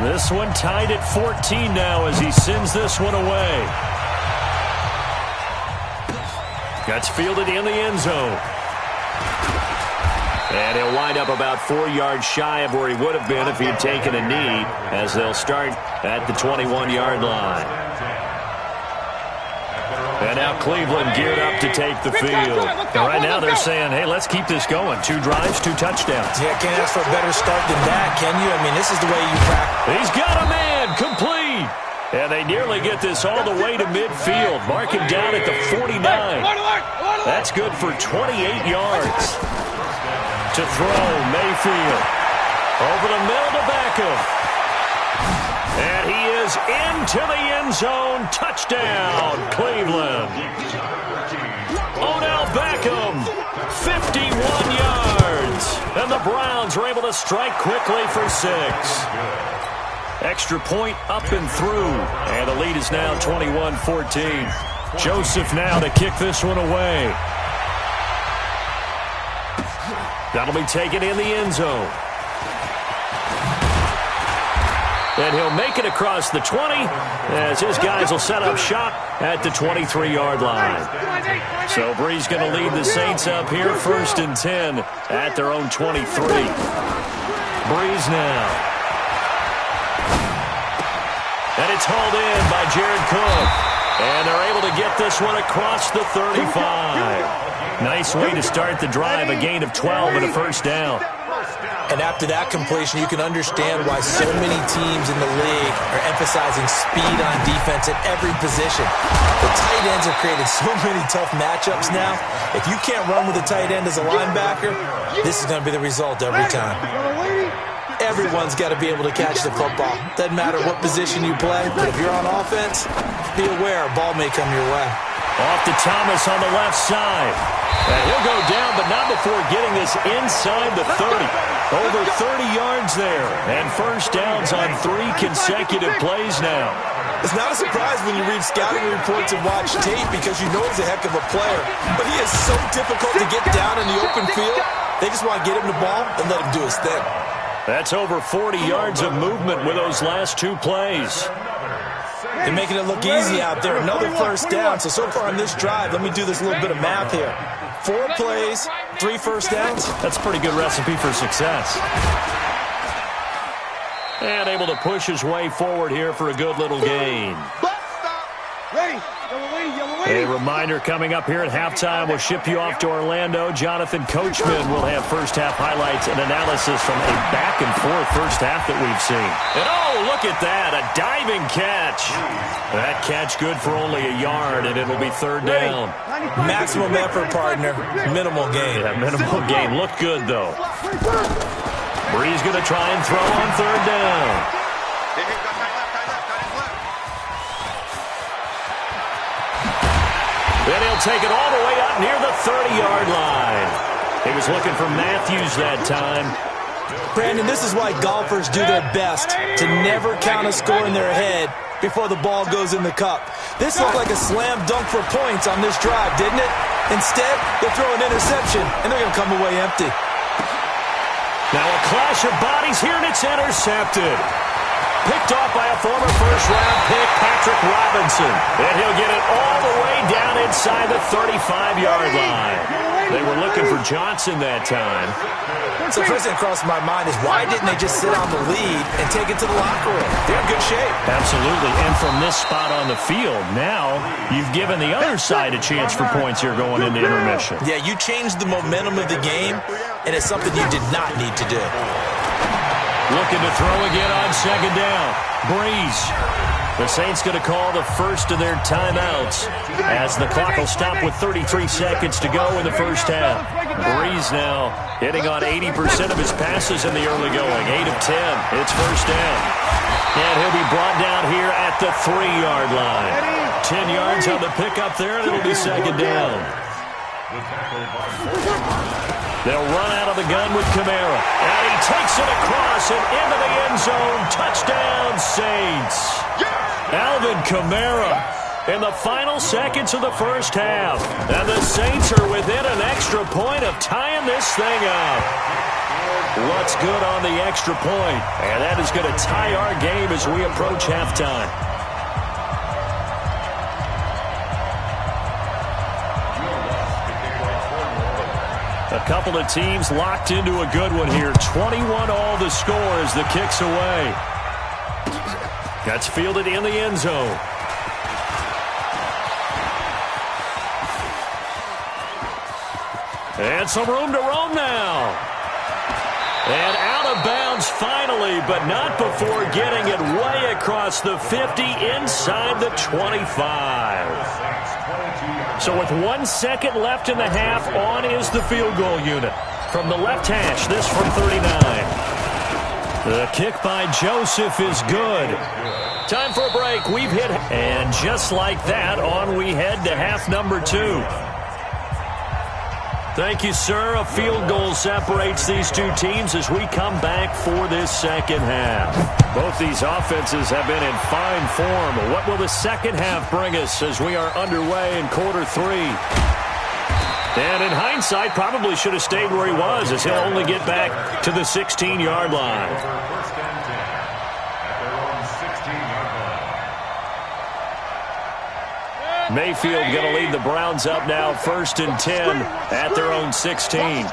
This one tied at 14 now as he sends this one away. Gets fielded in the end zone. And he'll wind up about 4 yards shy of where he would have been if he'd taken a knee, as they'll start at the 21-yard line. And now Cleveland geared up to take the field. And right now they're saying, hey, let's keep this going. 2 drives, 2 touchdowns. Yeah, can't ask for a better start than that, can you? I mean, this is the way you practice. He's got a man, complete. And they nearly get this all the way to midfield. Mark him down at the 49. That's good for 28 yards. To throw, Mayfield. Over the middle to Beckham. And he is into the end zone. Touchdown, Cleveland. Odell Beckham, 51 yards. And the Browns are able to strike quickly for 6. Extra point up and through. And the lead is now 21-14. Joseph now to kick this one away. That'll be taken in the end zone. And he'll make it across the 20 as his guys will set up shop at the 23-yard line. So Brees going to lead the Saints up here, 1st and 10 at their own 23. Brees now. And it's hauled in by Jared Cook. And they're able to get this one across the 35. Nice way to start the drive, a gain of 12 and a 1st down. And after that completion, you can understand why so many teams in the league are emphasizing speed on defense at every position. The tight ends have created so many tough matchups now. If you can't run with a tight end as a linebacker, this is going to be the result every time. Everyone's got to be able to catch the football. Doesn't matter what position you play, but if you're on offense, be aware a ball may come your way. Off to Thomas on the left side. And he'll go down, but not before getting this inside the 30. Over 30 yards there. And 1st downs on 3 consecutive plays now. It's not a surprise when you read scouting reports and watch tape because you know he's a heck of a player. But he is so difficult to get down in the open field. They just want to get him the ball and let him do his thing. That's over 40 yards of movement with those last 2 plays. They're making it look easy out there. Another 1st down. So far on this drive, let me do this little bit of math here. 4 plays, 3 1st downs. That's a pretty good recipe for success. And able to push his way forward here for a good little gain. A reminder coming up here at halftime. We'll ship you off to Orlando. Jonathan Coachman will have first half highlights and analysis from a back-and-forth first half that we've seen. And oh, look at that, a diving catch. That catch good for only a yard, and it'll be 3rd down. Maximum effort, partner. Minimal gain. Yeah, minimal gain. Looked good, though. Brees going to try and throw on 3rd down. Then he'll take it all the way up near the 30-yard line. He was looking for Matthews that time. Brandon, this is why golfers do their best to never count a score in their head before the ball goes in the cup. This looked like a slam dunk for points on this drive, didn't it? Instead, they'll throw an interception, and they're going to come away empty. Now a clash of bodies here, and it's intercepted. Picked off by a former first-round pick, Patrick Robinson. And he'll get it all the way down inside the 35-yard line. They were looking for Johnson that time. So the first thing that crossed my mind is why didn't they just sit on the lead and take it to the locker room? They're in good shape. Absolutely. And from this spot on the field, now you've given the other side a chance for points here going into intermission. Yeah, you changed the momentum of the game, and it's something you did not need to do. Looking to throw again on 2nd down. Brees. The Saints going to call the first of their timeouts as the clock will stop with 33 seconds to go in the first half. Brees now hitting on 80% of his passes in the early going. 8 of 10. It's 1st down. And he'll be brought down here at the 3-yard line. 10 yards on the pickup there, and it'll be 2nd down. They'll run out of the gun with Kamara. And he takes it across and into the end zone. Touchdown, Saints. Alvin Kamara in the final seconds of the first half. And the Saints are within an extra point of tying this thing up. What's good on the extra point? And that is going to tie our game as we approach halftime. A couple of teams locked into a good one here. 21 all the score as the kick's away. That's fielded in the end zone. And some room to roam now. And out of bounds finally, but not before getting it way across the 50 inside the 25. So with 1 second left in the half, on is the field goal unit. From the left hash, this from 39. The kick by Joseph is good. Time for a break. We've hit. And just like that, on we head to half number 2. Thank you, sir. A field goal separates these two teams as we come back for this second half. Both these offenses have been in fine form. What will the second half bring us as we are underway in quarter 3? And in hindsight, probably should have stayed where he was, as he'll only get back to the 16-yard line. Mayfield going to lead the Browns up now, 1st and 10 at their own 16.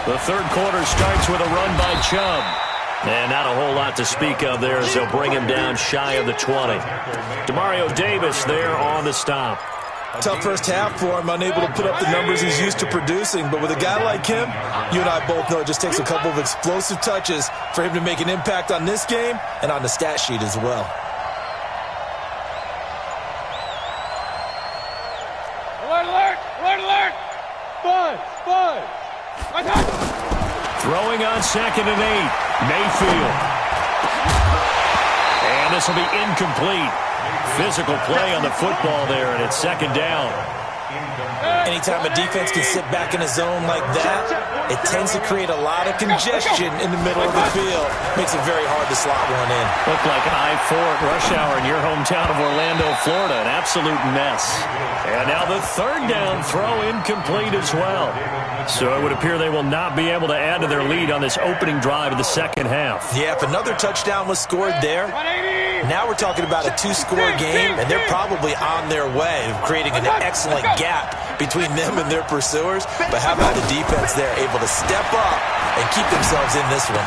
The third quarter starts with a run by Chubb. And not a whole lot to speak of there as they'll bring him down shy of the 20. Demario Davis there on the stop. Tough first half for him, unable to put up the numbers he's used to producing. But with a guy like him, you and I both know it just takes a couple of explosive touches for him to make an impact on this game and on the stat sheet as well. Throwing on 2nd and 8. Mayfield. And this will be incomplete. Physical play on the football there, and it's 2nd down. Anytime a defense can sit back in a zone like that, it tends to create a lot of congestion in the middle of the field. Makes it very hard to slot one in. Looked like I-4 at rush hour in your hometown of Orlando, Florida. An absolute mess. And now the 3rd down throw incomplete as well. So it would appear they will not be able to add to their lead on this opening drive of the second half. Yeah, if another touchdown was scored there, now we're talking about a 2-score game, and they're probably on their way of creating an excellent gap between them and their pursuers. But how about the defense there, able to step up and keep themselves in this one?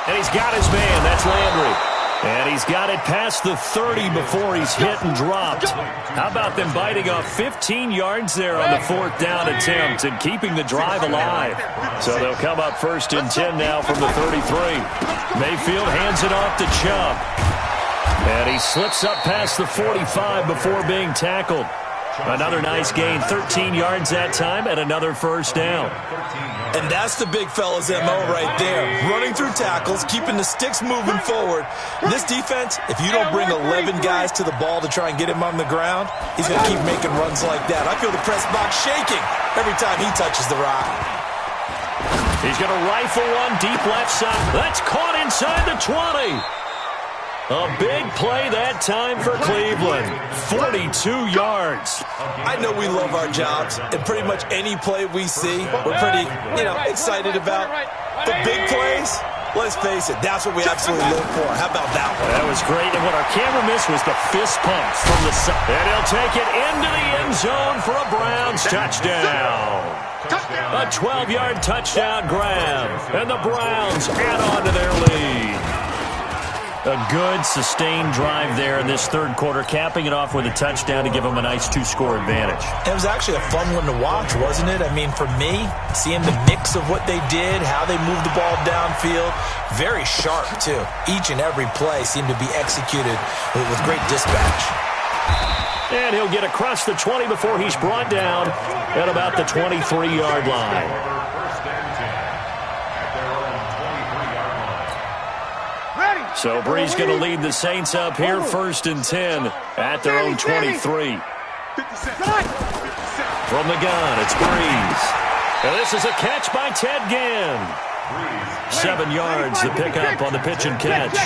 And he's got his man. That's Landry. And he's got it past the 30 before he's hit and dropped. How about them biting off 15 yards there on the 4th down attempt and keeping the drive alive? So they'll come up 1st and 10 now from the 33. Mayfield hands it off to Chubb. And he slips up past the 45 before being tackled. Another nice gain, 13 yards that time, and another 1st down. And that's the big fella's MO right there. Running through tackles, keeping the sticks moving forward. This defense, if you don't bring 11 guys to the ball to try and get him on the ground, he's going to keep making runs like that. I feel the press box shaking every time he touches the rock. He's going to rifle one deep left side. That's caught inside the 20. A big play that time for Cleveland. 42 yards. I know we love our jobs, and pretty much any play we see, we're pretty, excited about. The big plays, let's face it, that's what we absolutely live for. How about that one? That was great, and what our camera missed was the fist pump from the side. And he'll take it into the end zone for a Browns touchdown. A 12-yard touchdown grab, and the Browns add on to their lead. A good, sustained drive there in this third quarter, capping it off with a touchdown to give them a nice 2-score advantage. It was actually a fun one to watch, wasn't it? I mean, for me, seeing the mix of what they did, how they moved the ball downfield, very sharp, too. Each and every play seemed to be executed with great dispatch. And he'll get across the 20 before he's brought down at about the 23-yard line. So Brees going to lead the Saints up here, 1st and 10 at their own 23. From the gun, it's Brees. And this is a catch by Ted Ginn. 7 yards, the pickup on the pitch and catch.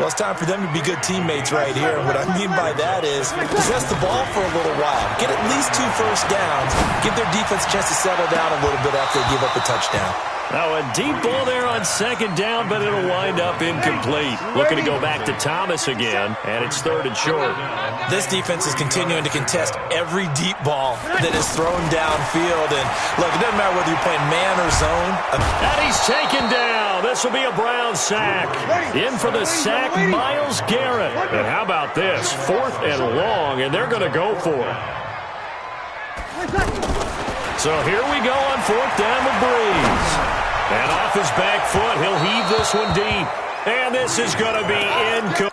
Well, it's time for them to be good teammates right here. What I mean by that is possess the ball for a little while. Get at least 2 first downs. Give their defense a chance to settle down a little bit after they give up a touchdown. Now a deep ball there on second down, but it'll wind up incomplete. Looking to go back to Thomas again, and it's 3rd and short. This defense is continuing to contest every deep ball that is thrown downfield. And look, it doesn't matter whether you're playing man or zone. And he's taken down. This will be a Brown sack. In for the sack, Myles Garrett. And how about this? 4th and long, and they're going to go for it. So here we go on 4th down with Breeze. And off his back foot, he'll heave this one deep. And this is going to be incomplete.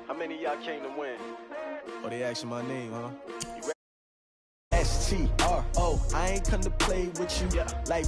How many of y'all came to win? Oh, they asking my name, huh? STRO, I ain't come to play with you. Like